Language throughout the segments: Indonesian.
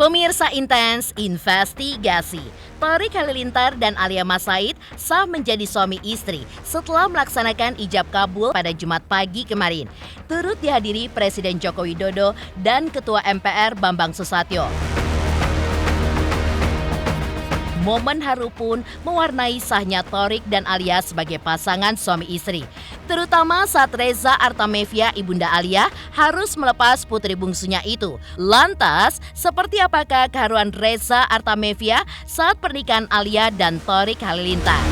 Pemirsa Intens Investigasi, Thorik Halilintar dan Alia Mas Said sah menjadi suami istri setelah melaksanakan ijab kabul pada Jumat pagi kemarin. Turut dihadiri Presiden Joko Widodo dan Ketua MPR Bambang Susatyo. Momen haru pun mewarnai sahnya Thorik dan Alia sebagai pasangan suami istri. Terutama saat Reza Artamevia, ibunda Alia, harus melepas putri bungsunya itu. Lantas, seperti apakah keharuan Reza Artamevia saat pernikahan Alia dan Thorik Halilintar?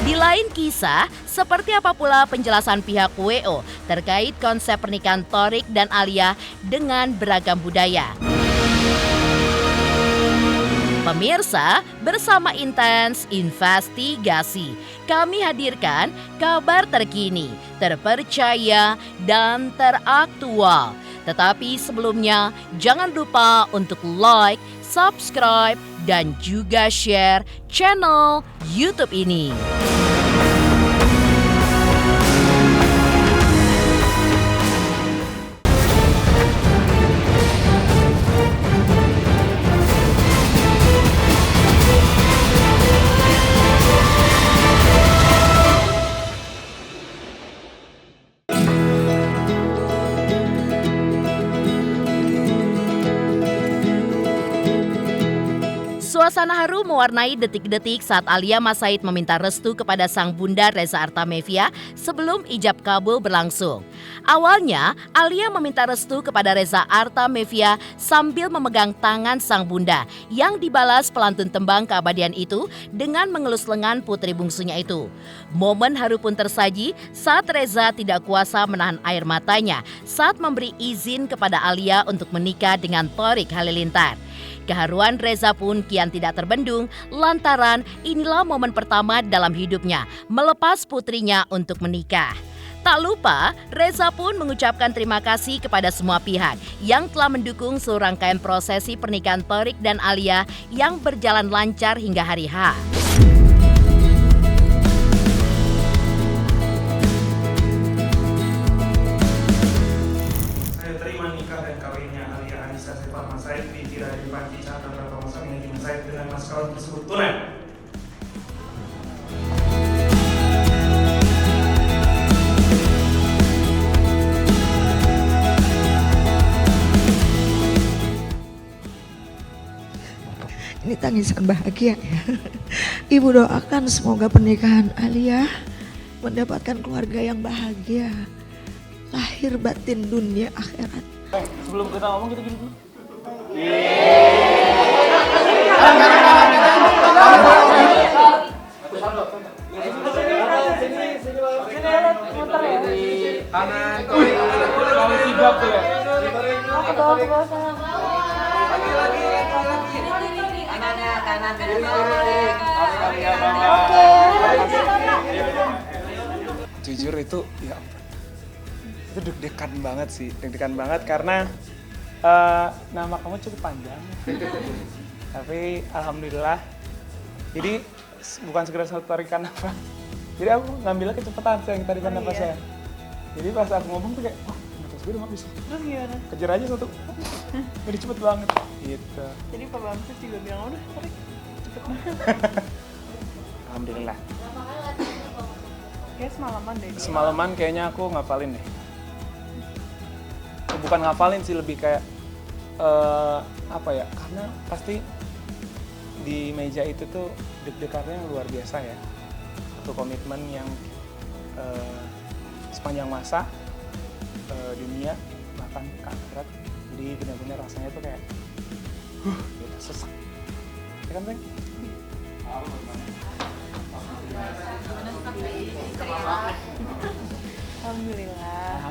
Di lain kisah, seperti apa pula penjelasan pihak WO terkait konsep pernikahan Thorik dan Alia dengan beragam budaya? Pemirsa, bersama Intens Investigasi, kami hadirkan kabar terkini, terpercaya, dan teraktual. Tetapi sebelumnya, jangan lupa untuk like, subscribe, dan juga share channel YouTube ini. Suasana haru mewarnai detik-detik saat Alia Mas Said meminta restu kepada sang bunda Reza Artamevia sebelum ijab kabul berlangsung. Awalnya, Alia meminta restu kepada Reza Artamevia sambil memegang tangan sang bunda yang dibalas pelantun tembang keabadian itu dengan mengelus lengan putri bungsunya itu. Momen haru pun tersaji saat Reza tidak kuasa menahan air matanya saat memberi izin kepada Alia untuk menikah dengan Thorik Halilintar. Keharuan Reza pun kian tidak terbendung lantaran inilah momen pertama dalam hidupnya melepas putrinya untuk menikah. Tak lupa, Reza pun mengucapkan terima kasih kepada semua pihak yang telah mendukung seluruh rangkaian prosesi pernikahan Thorik dan Alia yang berjalan lancar hingga hari H. Dengan mas kawin tersebut tunai. Ini tangisan bahagia ya. Ibu doakan semoga pernikahan Alia mendapatkan keluarga yang bahagia, lahir batin dunia akhirat. Sebelum kita ngomong kita gini dulu. Jujur itu ya itu deg-degan banget sih, deg-degan banget karena nama kamu cukup panjang. Tapi alhamdulillah, jadi bukan sekedar satu tarikan nafas. Jadi aku ngambilnya kecepatan sayang tarikan nafas saya. Jadi pas aku ngomong tuh kayak, wah nafas gue udah habis. Terus gimana? Kejar aja satu, jadi cepet banget. Gitu. Jadi Pak Bamsus juga bilang, udah tarik, cepet banget. Alhamdulillah. Kayak semalaman deh. Semalaman kayaknya aku ngapalin deh. Bukan ngapalin sih, lebih kayak apa ya? Karena pasti di meja itu tuh deg-degannya luar biasa ya. Satu komitmen yang sepanjang masa dunia bahkan ke akhirat. Jadi benar-benar rasanya tuh kayak gitu, sesak. Ya kan, Bang? Alhamdulillah.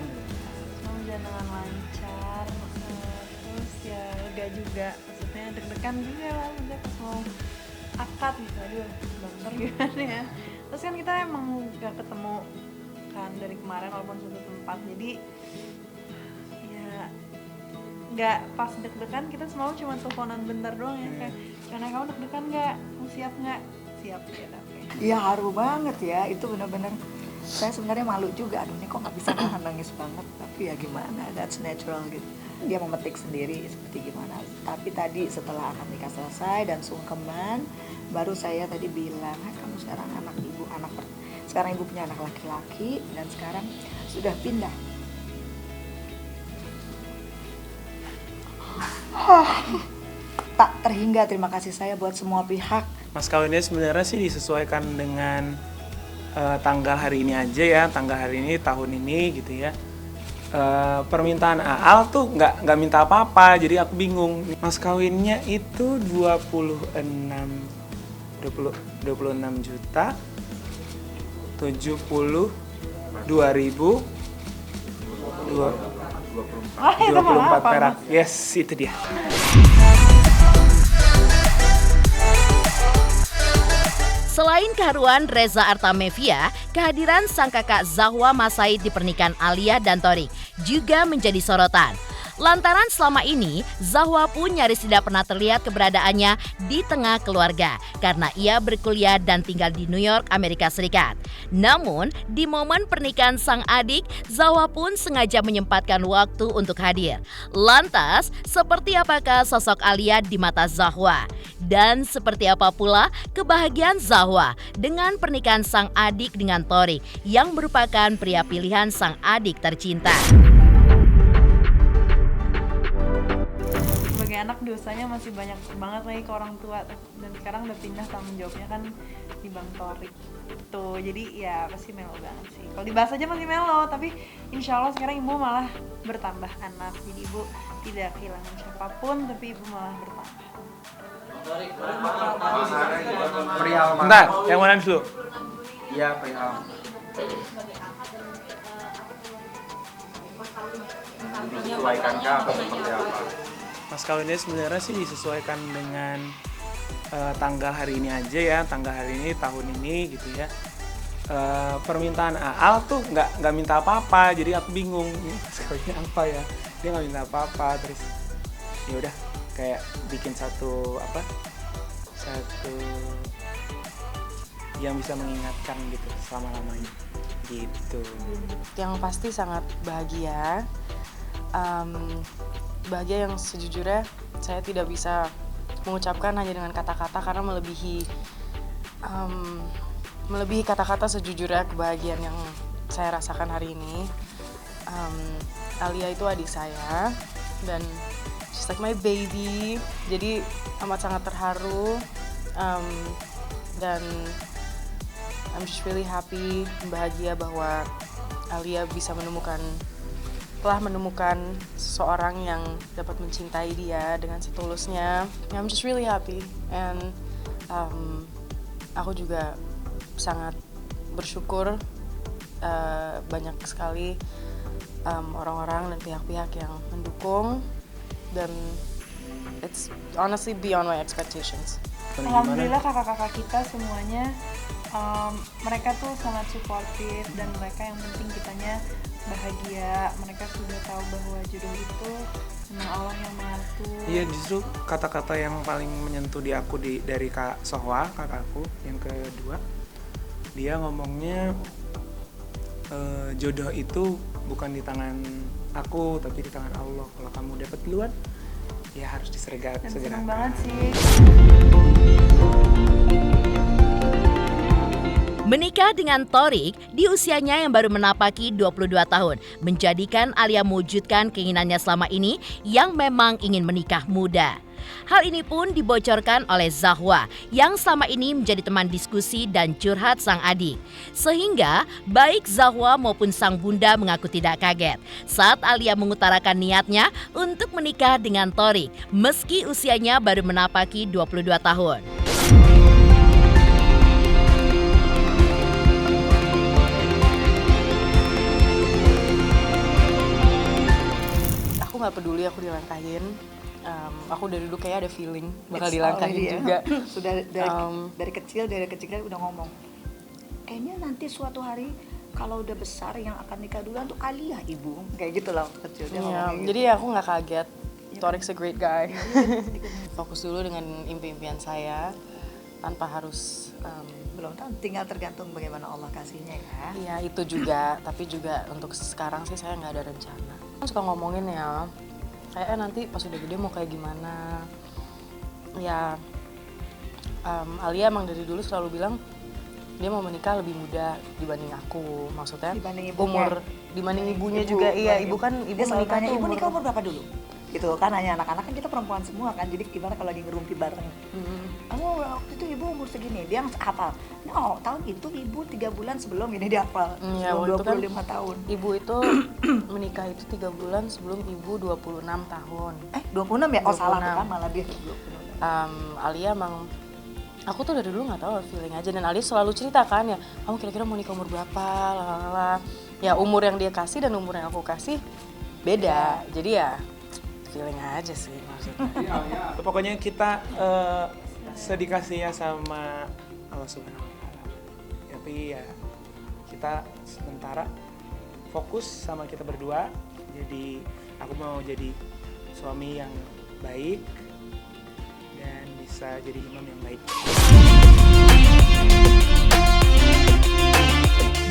Semoga jalan dengan lancar. Terus ya lega juga. Maksudnya deg-degan juga lah udah pas mau akad gitu. Aduh, dokter gimana ya. Terus kan kita emang gak ketemu kan dari kemarin walaupun satu tempat. Jadi ya gak pas deg-degan kita semalam cuma teleponan bentar doang ya. Kayak, karena kamu deg-degan gak? Kamu siap gak? Siap ya. Iya haru banget ya, itu benar-benar Saya sebenarnya malu juga, aduh ini kok nggak bisa nahan nangis banget, tapi ya gimana, that's natural gitu. Dia memetik sendiri seperti gimana. Tapi tadi setelah akad nikah selesai dan sungkeman, baru saya tadi bilang, kamu sekarang sekarang ibu punya anak laki-laki dan sekarang sudah pindah. Tak terhingga terima kasih saya buat semua pihak. Mas kawinnya sebenarnya sih disesuaikan dengan tanggal hari ini aja ya, tanggal hari ini tahun ini gitu ya. Permintaan Aal tuh nggak minta apa-apa, jadi aku bingung. Mas kawinnya itu 26 juta 72.000 24 perak. Yes, itu dia. Selain keharuan Reza Artamevia, kehadiran sang kakak Zahwa Masaid di pernikahan Alia dan Thorik juga menjadi sorotan. Lantaran selama ini, Zahwa pun nyaris tidak pernah terlihat keberadaannya di tengah keluarga karena ia berkuliah dan tinggal di New York, Amerika Serikat. Namun, di momen pernikahan sang adik, Zahwa pun sengaja menyempatkan waktu untuk hadir. Lantas, seperti apakah sosok Alia di mata Zahwa? Dan seperti apa pula kebahagiaan Zahwa dengan pernikahan sang adik dengan Thorik yang merupakan pria pilihan sang adik tercinta? Anak dosanya masih banyak banget lagi ke orang tua, dan sekarang udah pindah tanggung jawabnya kan di Bang Thorik tuh, jadi ya pasti melo banget sih. Kalau dibahas aja masih melo, tapi insya Allah sekarang ibu malah bertambah anak, jadi ibu tidak kehilangan siapapun, tapi ibu malah bertambah. Bentar, yang mana dulu? Iya, perihal. Disesuaikankah atau seperti apa? Mas kawinnya sebenarnya sih disesuaikan dengan tanggal hari ini aja ya, tanggal hari ini tahun ini gitu ya. Permintaan Aal tuh nggak minta apa-apa, jadi aku bingung mas kawinnya apa ya. Dia nggak minta apa-apa, terus ya udah kayak bikin satu yang bisa mengingatkan gitu selama-lamanya gitu. Yang pasti sangat bahagia. Bahagia yang sejujurnya saya tidak bisa mengucapkan hanya dengan kata-kata karena melebihi kata-kata sejujurnya kebahagiaan yang saya rasakan hari ini. Alia itu adik saya dan she's like my baby, jadi amat sangat terharu, dan I'm just really happy, bahagia bahwa Alia telah menemukan seseorang yang dapat mencintai dia dengan setulusnya. I'm just really happy, and aku juga sangat bersyukur banyak sekali orang-orang dan pihak-pihak yang mendukung, dan it's honestly beyond my expectations. Alhamdulillah kakak-kakak kita semuanya mereka tuh sangat suportif, dan mereka yang penting kitanya bahagia. Mereka sudah tahu bahwa jodoh itu memang Allah yang mengatur. Iya, justru kata-kata yang paling menyentuh di aku dari Kak Sohwa, kakakku yang kedua, dia ngomongnya jodoh itu bukan di tangan aku tapi di tangan Allah. Kalau kamu dapat duluan, ya harus disegerakan. Senang banget sih. Menikah dengan Thorik di usianya yang baru menapaki 22 tahun menjadikan Alia mewujudkan keinginannya selama ini yang memang ingin menikah muda. Hal ini pun dibocorkan oleh Zahwa yang selama ini menjadi teman diskusi dan curhat sang adik. Sehingga baik Zahwa maupun sang bunda mengaku tidak kaget saat Alia mengutarakan niatnya untuk menikah dengan Thorik meski usianya baru menapaki 22 tahun. Aku nggak peduli aku dilangkahin. Aku dari dulu kayak ada feeling bakal dilangkahin juga. Sudah dari kecil udah ngomong. Kayaknya nanti suatu hari kalau udah besar yang akan nikah duluan tuh Alia ibu. Kayak gitu lah kecil dia ngomong gitu. Jadi aku nggak kaget. Thorik's a great guy. Fokus dulu dengan impian-impian saya tanpa harus belum tahu, tinggal tergantung bagaimana Allah kasihnya ya. Iya itu juga, tapi juga untuk sekarang sih saya nggak ada rencana. Suka ngomongin ya, kayak nanti pas udah gede mau kayak gimana. Ya, Alia emang dari dulu selalu bilang dia mau menikah lebih muda dibanding aku, maksudnya Dibanding ibunya. umur dibanding ibunya juga. Iya, ibu kan ibu Dia selalu menikah tanya, tuh ibu nikah umur berapa dulu? Gitu kan, hanya anak-anak kan kita perempuan semua kan, jadi gimana kalau lagi ngerumpi bareng. Kamu waktu itu ibu umur segini, dia hafal. No, tahun itu ibu 3 bulan sebelum ini dia hafal. Iya, Sebelum waktu itu kan 25 tahun. Ibu itu menikah itu 3 bulan sebelum ibu 26 tahun. 26 ya? Oh salah tuh 26. kan, malah dia 26. Alia emang, aku tuh dari dulu nggak tahu feeling aja, dan Alia selalu cerita kan ya, kamu kira-kira mau nikah umur berapa, lalala. Ya umur yang dia kasih dan umur yang aku kasih beda, jadi ya feeling aja sih maksudnya. Pokoknya kita sedikasihnya sama Allah Subhanahu Wa Taala. Tapi ya kita sementara fokus sama kita berdua. Jadi aku mau jadi suami yang baik dan bisa jadi imam yang baik.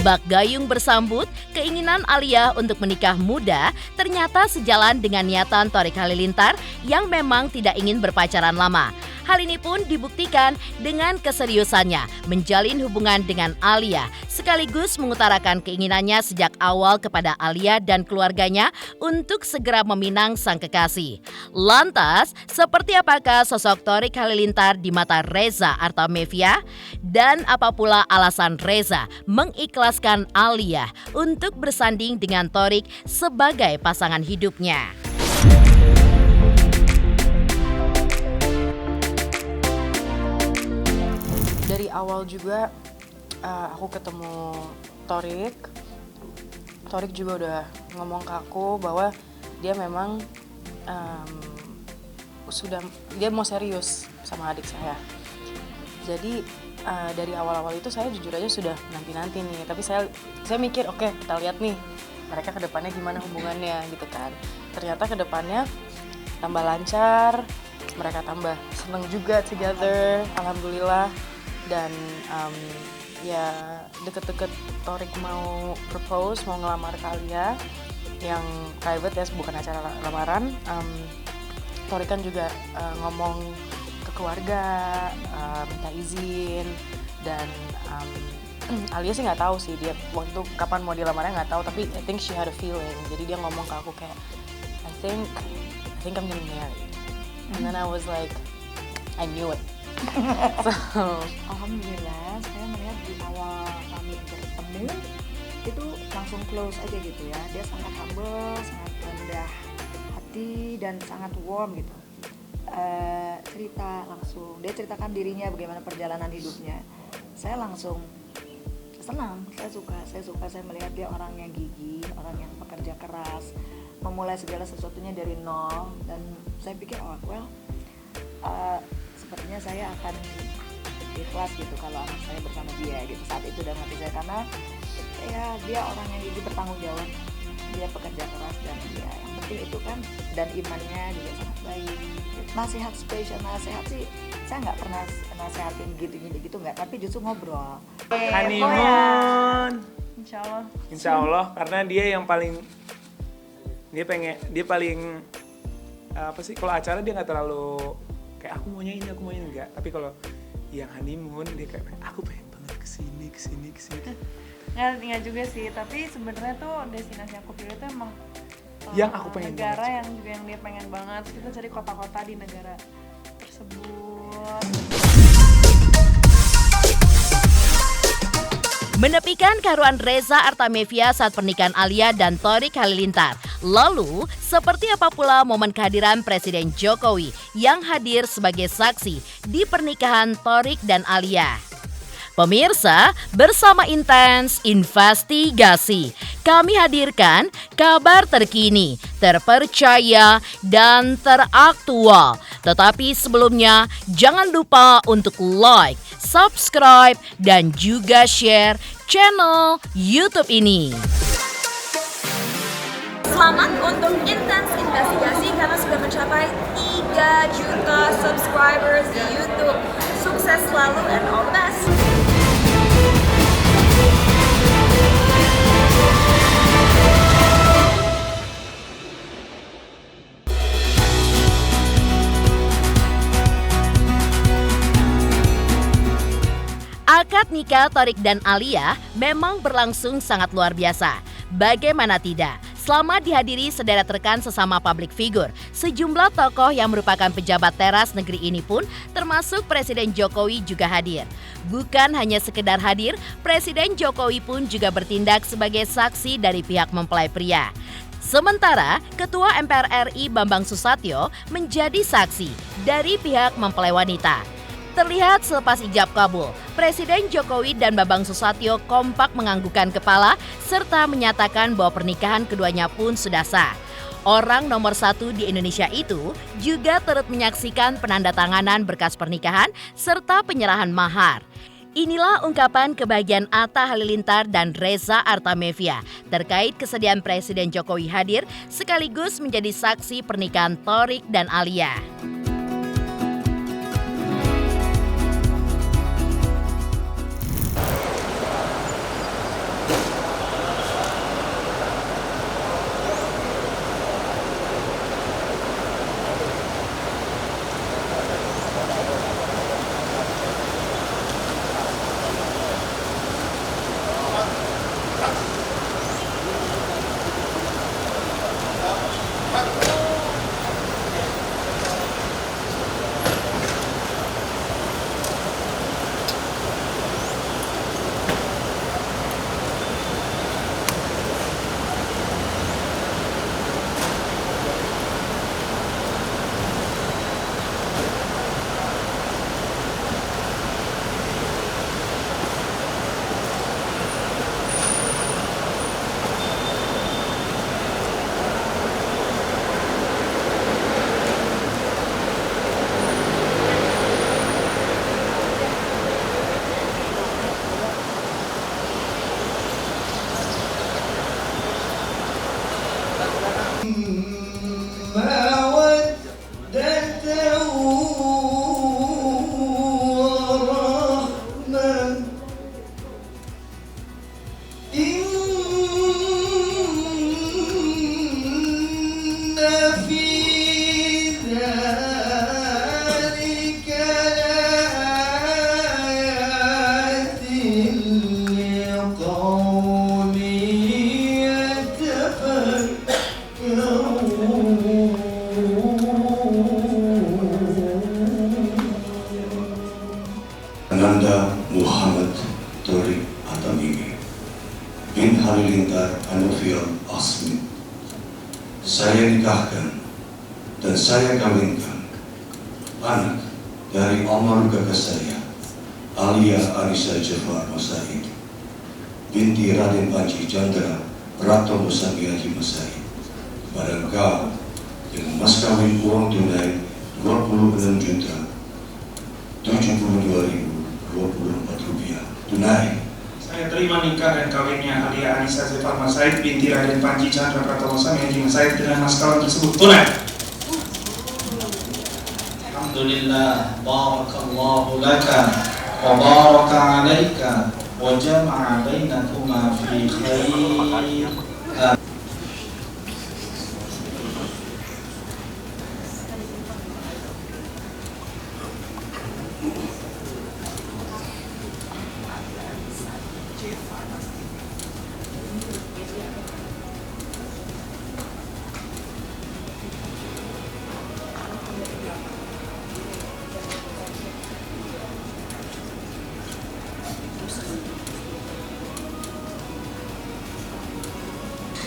Bak gayung bersambut, keinginan Alia untuk menikah muda ternyata sejalan dengan niatan Thorik Halilintar yang memang tidak ingin berpacaran lama. Hal ini pun dibuktikan dengan keseriusannya menjalin hubungan dengan Alia, sekaligus mengutarakan keinginannya sejak awal kepada Alia dan keluarganya untuk segera meminang sang kekasih. Lantas, seperti apakah sosok Thorik Halilintar di mata Reza Artamevia? Dan apa pula alasan Reza mengikhlaskan Alia untuk bersanding dengan Thorik sebagai pasangan hidupnya? Dari awal juga aku ketemu Thorik juga udah ngomong ke aku bahwa dia memang dia mau serius sama adik saya. Jadi dari awal-awal itu saya jujur aja sudah nanti nih, tapi saya mikir oke, kita lihat nih mereka kedepannya gimana hubungannya gitu kan. Ternyata kedepannya tambah lancar, mereka tambah seneng juga together, alhamdulillah. Dan ya deket-deket Thorik mau propose, mau ngelamar Alia yang private ya, bukan acara lamaran. Thorik kan juga ngomong ke keluarga, minta izin, dan Alia sih nggak tahu sih dia waktu kapan mau dilamarnya, nggak tahu, tapi I think she had a feeling. Jadi dia ngomong ke aku kayak I think I'm getting married, and then I was like I knew it. So, Alhamdulillah, saya melihat di awal kami bertemu itu langsung close aja gitu ya. Dia sangat humble, sangat rendah hati dan sangat warm gitu. Cerita langsung, dia ceritakan dirinya bagaimana perjalanan hidupnya. Saya langsung senang, saya melihat dia orang yang gigih, orang yang pekerja keras, memulai segala sesuatunya dari nol. Dan saya pikir sepertinya saya akan ikhlas gitu kalau anak saya bersama dia gitu saat itu dalam hati saya, karena ya dia orang yang gigih, bertanggung jawab, dia pekerja keras, dan ya yang penting itu kan, dan imannya juga sangat baik. Nasihat spesial, nasihat sih saya nggak pernah nasihatin gitu nggak, tapi justru ngobrol. Honeymoon. Insya Allah. Karena dia yang paling apa sih, kalau acara dia nggak terlalu kayak aku maunya ini enggak, tapi kalau yang honeymoon dia kayak aku pengen banget kesini. Nggak juga sih, tapi sebenarnya tuh destinasi yang aku pilih tuh emang yang aku pengen negara banget. yang dia pengen banget. Kita cari kota-kota di negara tersebut. Menepikan keharuan Reza Artamevia saat pernikahan Alia dan Thorik Halilintar. Lalu, seperti apa pula momen kehadiran Presiden Jokowi yang hadir sebagai saksi di pernikahan Thorik dan Alia? Pemirsa, bersama Intens Investigasi, kami hadirkan kabar terkini, terpercaya, dan teraktual. Tetapi sebelumnya, jangan lupa untuk like, subscribe, dan juga share channel YouTube ini. Selamat untuk Intens Investigasi karena sudah mencapai 3 juta subscribers di YouTube. Sukses selalu and all the best. nikah Thorik dan Alia memang berlangsung sangat luar biasa. Bagaimana tidak? Selama dihadiri sederet rekan sesama public figure, sejumlah tokoh yang merupakan pejabat teras negeri ini pun termasuk Presiden Jokowi juga hadir. Bukan hanya sekedar hadir, Presiden Jokowi pun juga bertindak sebagai saksi dari pihak mempelai pria. Sementara Ketua MPR RI Bambang Susatyo menjadi saksi dari pihak mempelai wanita. Terlihat selepas ijab kabul, Presiden Jokowi dan Bambang Susatyo kompak menganggukkan kepala serta menyatakan bahwa pernikahan keduanya pun sudah sah. Orang nomor 1 di Indonesia itu juga turut menyaksikan penandatanganan berkas pernikahan serta penyerahan mahar. Inilah ungkapan kebahagiaan Atta Halilintar dan Reza Artamevia terkait kesediaan Presiden Jokowi hadir sekaligus menjadi saksi pernikahan Thorik dan Alia. Ananda Muhammad Thorik Artamevia bin Halilintar Anufial Asmin. Saya nikahkan dan saya kawinkan anak dari almarhum kakak saya, Alia Anissa Jafar Masaid, binti Raden Panji Chandra Prato Musabi Haji Masaid, pada engkau dengan mas kawin uang tunai 26 juta 72.024 rupiah tunai. Saya terima nikah dan kawinnya Alia Anissa Zefar Masaid binti Raden Panji Chandra Pratomo Sami Haji Masaid dengan mas kawin tersebut tunai. Alhamdulillah, barakallahu laka wa baraka alaika wa jama'a bainakuma fi khair.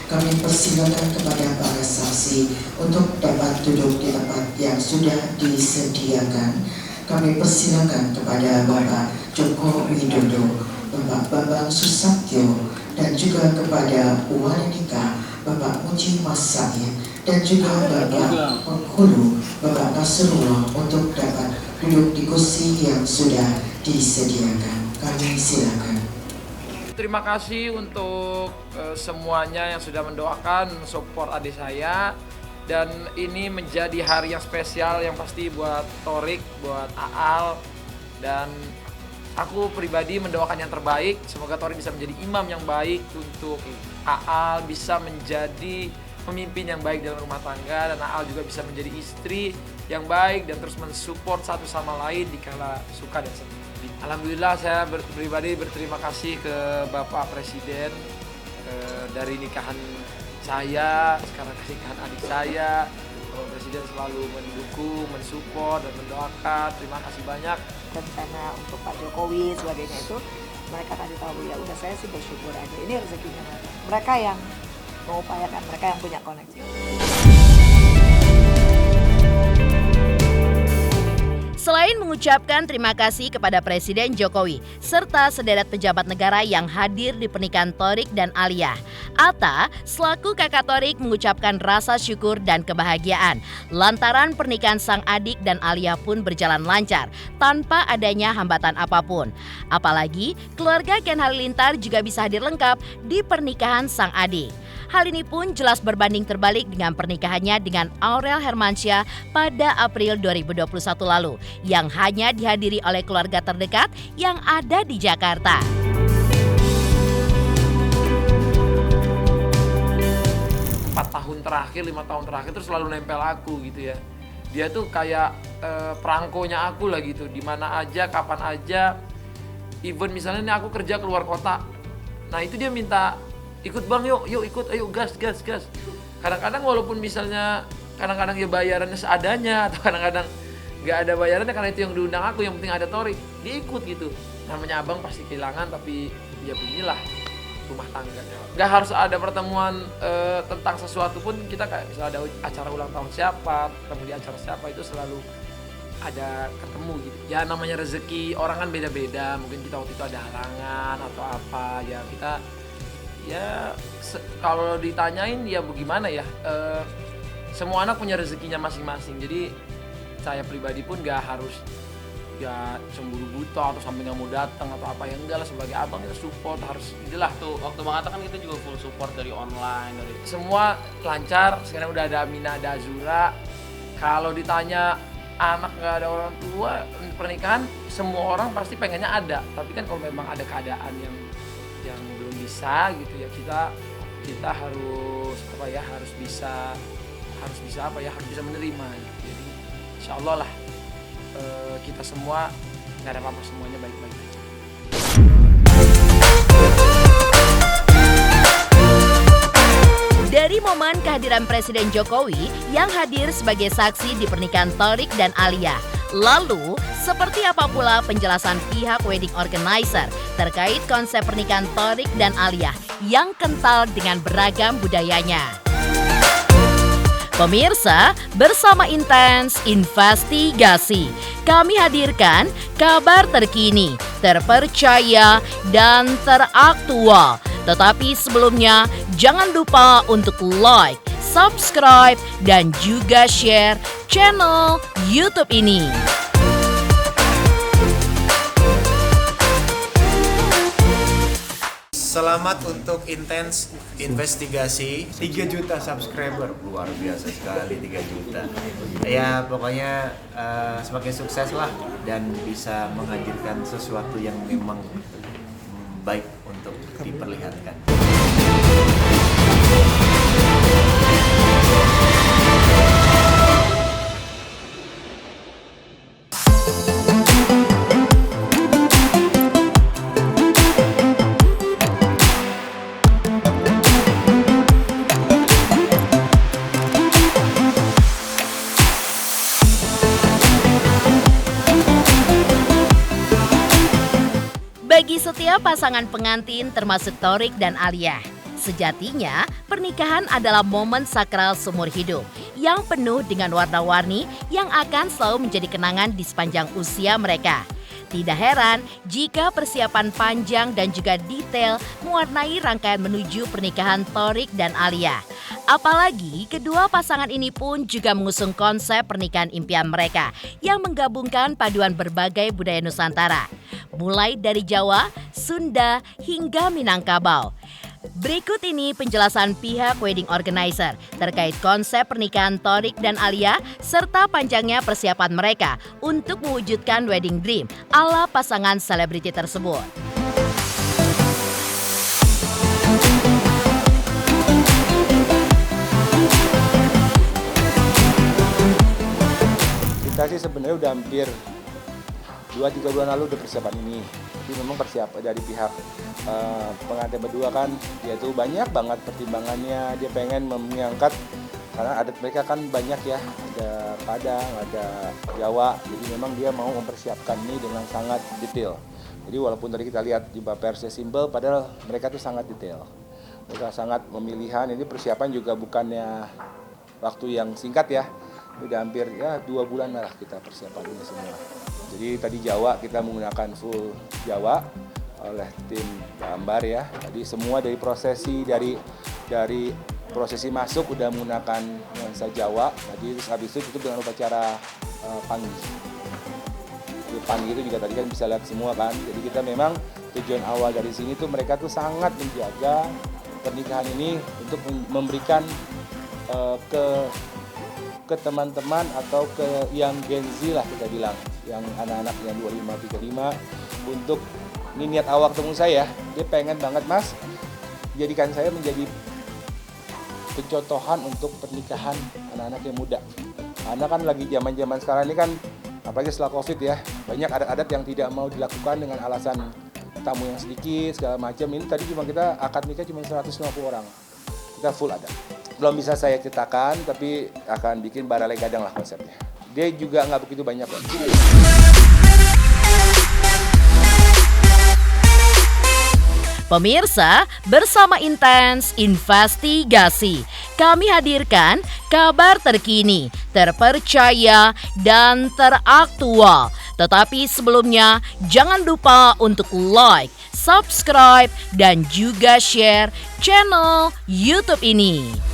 Kami persilakan kepada para saksi untuk dapat duduk di tempat yang sudah disediakan. Kami persilakan kepada Bapak Joko Widodo, Bapak Bambang Susatyo, dan juga kepada wali nikah Bapak Muji Mas Said, dan juga Bapak Penghulu Bapak Nasrullah untuk dapat duduk di kursi yang sudah disediakan. Kami silakan. Terima kasih untuk semuanya yang sudah mendoakan, support adik saya. Dan ini menjadi hari yang spesial yang pasti buat Thorik, buat Aal. Dan aku pribadi mendoakan yang terbaik. Semoga Thorik bisa menjadi imam yang baik untuk Aal, bisa menjadi pemimpin yang baik dalam rumah tangga. Dan Aal juga bisa menjadi istri yang baik dan terus mensupport satu sama lain dikala suka dan senang. Alhamdulillah saya pribadi berterima kasih ke Bapak Presiden dari nikahan saya, sekarang nikahan adik saya. Bapak Presiden selalu mendukung, mensupport dan mendoakan. Terima kasih banyak. Rencana untuk Pak Jokowi sebagainya itu mereka kasih tahu, ya udah saya sih bersyukur aja. Ini rezekinya mereka yang mengupayakan, mereka yang punya koneksi. Selain mengucapkan terima kasih kepada Presiden Jokowi serta sederet pejabat negara yang hadir di pernikahan Thorik dan Alia, Atta selaku kakak Thorik mengucapkan rasa syukur dan kebahagiaan lantaran pernikahan sang adik dan Alia pun berjalan lancar tanpa adanya hambatan apapun. Apalagi keluarga Ken Halilintar juga bisa hadir lengkap di pernikahan sang adik. Hal ini pun jelas berbanding terbalik dengan pernikahannya dengan Aurel Hermansyah pada April 2021 lalu yang hanya dihadiri oleh keluarga terdekat yang ada di Jakarta. Tahun terakhir, 5 tahun terakhir terus selalu nempel aku gitu ya. Dia tuh kayak perangkonya aku lah gitu, di mana aja, kapan aja. Even misalnya nih aku kerja keluar kota, nah itu dia minta ikut bang, yuk ikut, ayo gas. Kadang-kadang walaupun misalnya kadang-kadang ya bayarannya seadanya atau kadang-kadang nggak ada bayarannya karena itu yang diundang aku, yang penting ada Thorik, dia ikut gitu. Namanya abang pasti kehilangan, tapi ya beginilah rumah tangga. Nggak harus ada pertemuan tentang sesuatu pun, kita kayak misalnya ada acara ulang tahun siapa, ketemu di acara siapa, itu selalu ada ketemu gitu. Ya namanya rezeki orang kan beda-beda, mungkin kita waktu itu ada halangan atau apa, ya kita ya kalau ditanyain ya bagaimana ya, semua anak punya rezekinya masing-masing. Jadi saya pribadi pun nggak harus ya cemburu buta atau sampai nggak mau datang atau apa, ya enggak lah, sebagai abang kita support, harus inilah tuh. Waktu mengatakan kita juga full support dari online, dari semua lancar. Sekarang udah ada Amina, ada Azura. Kalau ditanya anak nggak ada orang tua pernikahan, semua orang pasti pengennya ada, tapi kan kalau memang ada keadaan yang belum bisa gitu ya, kita harus apa ya, harus bisa menerima gitu. Jadi insya Allah lah kita semua nggak ada apa-apa, semuanya baik-baik aja. Dari momen kehadiran Presiden Jokowi yang hadir sebagai saksi di pernikahan Thorik dan Alia, lalu seperti apa pula penjelasan pihak wedding organizer terkait konsep pernikahan Thorik dan Alia yang kental dengan beragam budayanya? Pemirsa, bersama Intens Investigasi, kami hadirkan kabar terkini, terpercaya, dan teraktual. Tetapi sebelumnya, jangan lupa untuk like, subscribe, dan juga share channel YouTube ini. Selamat untuk Intens Investigasi. 3 juta subscriber, luar biasa sekali, 3 juta. Ya pokoknya semakin sukses lah dan bisa menghadirkan sesuatu yang memang baik untuk diperlihatkan. Bagi setiap pasangan pengantin termasuk Thorik dan Alia, sejatinya pernikahan adalah momen sakral seumur hidup yang penuh dengan warna-warni yang akan selalu menjadi kenangan di sepanjang usia mereka. Tidak heran jika persiapan panjang dan juga detail mewarnai rangkaian menuju pernikahan Thorik dan Alia. Apalagi kedua pasangan ini pun juga mengusung konsep pernikahan impian mereka yang menggabungkan paduan berbagai budaya Nusantara, mulai dari Jawa, Sunda, hingga Minangkabau. Berikut ini penjelasan pihak wedding organizer terkait konsep pernikahan Thorik dan Alia serta panjangnya persiapan mereka untuk mewujudkan wedding dream ala pasangan selebriti tersebut. Kita sih sebenarnya udah hampir 2-3 bulan lalu udah persiapan ini. Jadi memang persiapan dari pihak pengantin berdua kan, dia tuh banyak banget pertimbangannya, dia pengen mengangkat karena adat mereka kan banyak ya, ada Padang, ada Jawa, jadi memang dia mau mempersiapkan ini dengan sangat detail. Jadi walaupun tadi kita lihat jumpa persnya simpel, padahal mereka tuh sangat detail. Mereka sangat pemilihan, ini persiapan juga bukannya waktu yang singkat ya, udah hampir ya 2 bulan lah kita persiapannya semua. Jadi tadi Jawa kita menggunakan full Jawa oleh tim gambar ya. Tadi semua dari prosesi dari prosesi masuk udah menggunakan nuansa Jawa. Jadi habis itu tutup dengan upacara panggi. Di panggi itu juga tadi kan bisa lihat semua kan. Jadi kita memang tujuan awal dari sini tuh mereka tuh sangat menjaga pernikahan ini untuk memberikan ke teman-teman atau ke yang Gen Z lah kita bilang, yang anak-anak yang 25-35 untuk ini niat awal ketemu saya, dia pengen banget Mas jadikan saya menjadi pencontohan untuk pernikahan anak-anak yang muda. Karena kan lagi zaman-zaman sekarang ini kan, apalagi setelah Covid ya, banyak adat-adat yang tidak mau dilakukan dengan alasan tamu yang sedikit segala macam. Ini tadi cuma kita akad nikah cuma 150 orang, kita full adat. Belum bisa saya ceritakan, tapi akan bikin baralai gadang lah konsepnya. Dia juga nggak begitu banyak kok. Pemirsa, bersama Intens Investigasi, kami hadirkan kabar terkini, terpercaya, dan teraktual. Tetapi sebelumnya, jangan lupa untuk like, subscribe, dan juga share channel YouTube ini.